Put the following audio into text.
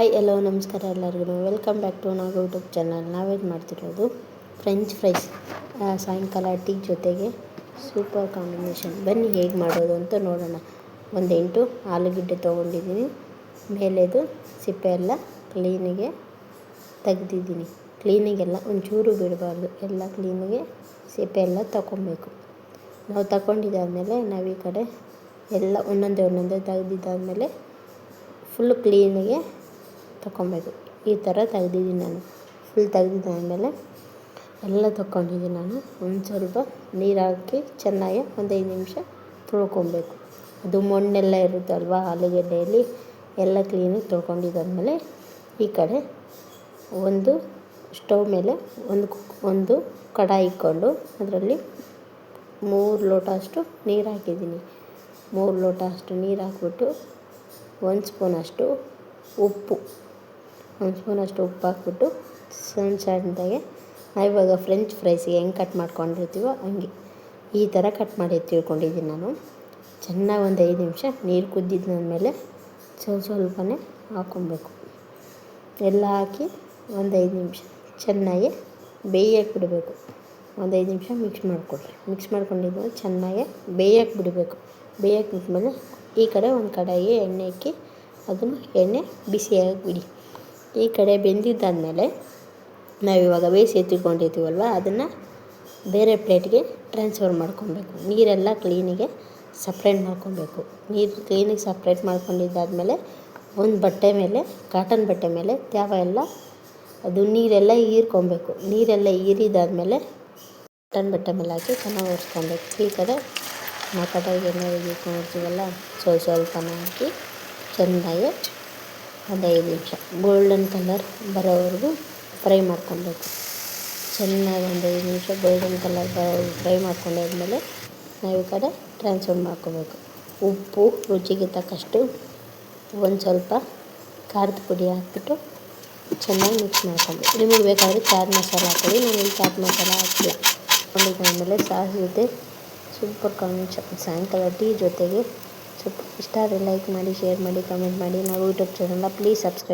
Hi ಎಲ್ಲೋ ನಮಸ್ಕಾರ ಎಲ್ಲರಿಗೂ welcome back to ನಾವು ಯೂಟ್ಯೂಬ್ ಚಾನಲ್. ನಾವೇನು ಮಾಡ್ತಿರೋದು ಫ್ರೆಂಚ್ ಫ್ರೈಸ್ ಸಾಯಂಕಾಲ ಟೀ ಜೊತೆಗೆ ಸೂಪರ್ ಕಾಂಬಿನೇಷನ್. ಬನ್ನಿ ಹೇಗೆ ಮಾಡೋದು ಅಂತ ನೋಡೋಣ. ಒಂದು 8 ಆಲೂಗಡ್ಡೆ ತೊಗೊಂಡಿದ್ದೀನಿ. ಮೇಲೆದು ಸಿಪ್ಪೆ ಎಲ್ಲ ಕ್ಲೀನಿಗೆ ತೆಗೆದಿದ್ದೀನಿ. ಕ್ಲೀನಿಗೆಲ್ಲ ಒಂಚೂರು ಬಿಡಬಾರ್ದು, ಎಲ್ಲ ಕ್ಲೀನಿಗೆ ಸಿಪ್ಪೆ ಎಲ್ಲ ತಗೊಬೇಕು. ನಾವು ತಗೊಂಡಿದ್ದಾದಮೇಲೆ ನಾವು ಈ ಕಡೆ ಎಲ್ಲ ಒಂದೊಂದೇ ತೆಗೆದಿದ್ದಾದಮೇಲೆ ಫುಲ್ ಕ್ಲೀನಿಗೆ ತಗೊಬೇಕು. ಈ ಥರ ತೆಗ್ದಿದ್ದೀನಿ ನಾನು. ಫುಲ್ ತೆಗ್ದಿದ್ದಾದಮೇಲೆ ಎಲ್ಲ ತಗೊಂಡಿದ್ದೀನಿ ನಾನು. ಒಂದು ಸ್ವಲ್ಪ ನೀರು ಹಾಕಿ ಚೆನ್ನಾಗಿ ಒಂದು 5 ನಿಮಿಷ ತೊಳ್ಕೊಬೇಕು. ಅದು ಮಣ್ಣೆಲ್ಲ ಇರುತ್ತಲ್ವ ಆಲೂಗಡ್ಡೆಯಲ್ಲಿ, ಎಲ್ಲ ಕ್ಲೀನಾಗಿ ತೊಳ್ಕೊಂಡಿದ್ದಾದಮೇಲೆ ಈ ಕಡೆ ಒಂದು ಸ್ಟವ್ ಮೇಲೆ ಒಂದು ಕಡಾಯಿ ಇಟ್ಕೊಂಡು ಅದರಲ್ಲಿ 3 ಲೋಟ ಅಷ್ಟು ನೀರು ಹಾಕಿದ್ದೀನಿ. 3 ಲೋಟ ಅಷ್ಟು ನೀರು ಹಾಕ್ಬಿಟ್ಟು 1 ಸ್ಪೂನಷ್ಟು ಉಪ್ಪು ಹಾಕ್ಬಿಟ್ಟು ಸಣ್ಣದಾಗೆ ಇವಾಗ ಫ್ರೆಂಚ್ ಫ್ರೈಸಿಗೆ ಹೆಂಗೆ ಕಟ್ ಮಾಡ್ಕೊಂಡಿರ್ತೀವೋ ಹಂಗೆ ಈ ಥರ ಕಟ್ ಮಾಡಿ ತಿಳ್ಕೊಂಡಿದ್ದೀನಿ ನಾನು. ಚೆನ್ನಾಗಿ ಒಂದು 5 ನಿಮಿಷ ನೀರು ಕುದ್ದಿದ್ದಾದಮೇಲೆ ಸ್ವಲ್ಪನೇ ಹಾಕ್ಕೊಬೇಕು. ಎಲ್ಲ ಹಾಕಿ ಒಂದು 5 ನಿಮಿಷ ಚೆನ್ನಾಗಿ ಬೇಯಕ್ಕೆ ಬಿಡಬೇಕು. ಒಂದು 5 ನಿಮಿಷ ಮಿಕ್ಸ್ ಮಾಡ್ಕೊಂಡಿದ್ದು ಚೆನ್ನಾಗಿ ಬೇಯಕ್ಕೆ ಬಿಡಬೇಕು. ಬೇಯಕ್ಕೆ ಬಿಟ್ಮೇಲೆ ಈ ಕಡೆ ಒಂದು ಕಡಾಯಿಗೆ ಎಣ್ಣೆ ಹಾಕಿ ಅದನ್ನು ಎಣ್ಣೆ ಬಿಸಿಯಾಗಿ ಬಿಡಿ. ಈ ಕಡೆ ಬೆಂದಿದ್ದಾದಮೇಲೆ ನಾವಿವಾಗ ಬೇಯಿಸಿ ಎತ್ತಿಟ್ಕೊಂಡಿರ್ತೀವಲ್ವ ಅದನ್ನು ಬೇರೆ ಪ್ಲೇಟ್ಗೆ ಟ್ರಾನ್ಸ್ಫರ್ ಮಾಡ್ಕೊಬೇಕು. ನೀರೆಲ್ಲ ಕ್ಲೀನಿಗೆ ಸಪ್ರೇಟ್ ಮಾಡ್ಕೊಬೇಕು. ನೀರು ಕ್ಲೀನಿಗೆ ಸಪ್ರೇಟ್ ಮಾಡ್ಕೊಂಡಿದ್ದಾದಮೇಲೆ ಒಂದು ಬಟ್ಟೆ ಮೇಲೆ, ಕಾಟನ್ ಬಟ್ಟೆ ಮೇಲೆ ತ್ಯಾವ ಎಲ್ಲ ಅದು ನೀರೆಲ್ಲ ಹೀರ್ಕೊಬೇಕು. ನೀರೆಲ್ಲ ಹೀರಿದಾದ್ಮೇಲೆ ಕಾಟನ್ ಬಟ್ಟೆ ಮೇಲೆ ಹಾಕಿ ಚೆನ್ನಾಗಿ ಒರೆಸ್ಕೊಬೇಕು. ಈ ಕಡೆ ನಾವು ಕಡಾಯಿಗೆ ಎಣ್ಣೆ ಇಟ್ಕೊಂಡಿರ್ತೀವಲ್ಲ ಸ್ವಲ್ಪನ ಹಾಕಿ ಚೆನ್ನಾಗಿ ಒಂದು 5 ನಿಮಿಷ ಗೋಲ್ಡನ್ ಕಲರ್ ಬರೋವರೆಗೂ ಫ್ರೈ ಮಾಡ್ಕೊಬೇಕು. ಚೆನ್ನಾಗಿ ಒಂದು 5 ನಿಮಿಷ ಗೋಲ್ಡನ್ ಕಲರ್ ಬರೋವರೆಗೂ ಫ್ರೈ ಮಾಡ್ಕೊಂಡಾದ್ಮೇಲೆ ನಾವು ಈ ಕಡೆ ಟ್ರಾನ್ಸ್ಫರ್ ಮಾಡ್ಕೋಬೇಕು. ಉಪ್ಪು ರುಚಿಗೆ ತಕ್ಕಷ್ಟು, ಒಂದು ಸ್ವಲ್ಪ ಖಾರದ ಪುಡಿ ಹಾಕ್ಬಿಟ್ಟು ಚೆನ್ನಾಗಿ ಮಿಕ್ಸ್ ಮಾಡ್ಕೊಬೇಕು. ನಿಮಗೆ ಬೇಕಾದರೆ ಚಾಟ್ ಮಸಾಲ ಹಾಕೊಳ್ಳಿ. ನಾನು ಚಾಟ್ ಮಸಾಲ ಹಾಕಿಲ್ಲ. ಹಾಕೊಂಡಿದ್ದಾದಮೇಲೆ ಸಾಸ್ ಜೊತೆ ಸೂಪರ್ ಕಾಂಬಿನೇಷನ್. ಸಾಯಂಕಾಲ ಟೀ ಜೊತೆಗೆ ಸ್ವಲ್ಪ ಇಷ್ಟ ಆದರೆ ಲೈಕ್ ಮಾಡಿ, ಶೇರ್ ಮಾಡಿ, ಕಮೆಂಟ್ ಮಾಡಿ. ನಾವು ಯೂಟ್ಯೂಬ್ ಚಾನಲ್ನ ಪ್ಲೀಸ್ ಸಬ್ಸ್ಕ್ರೈಬ್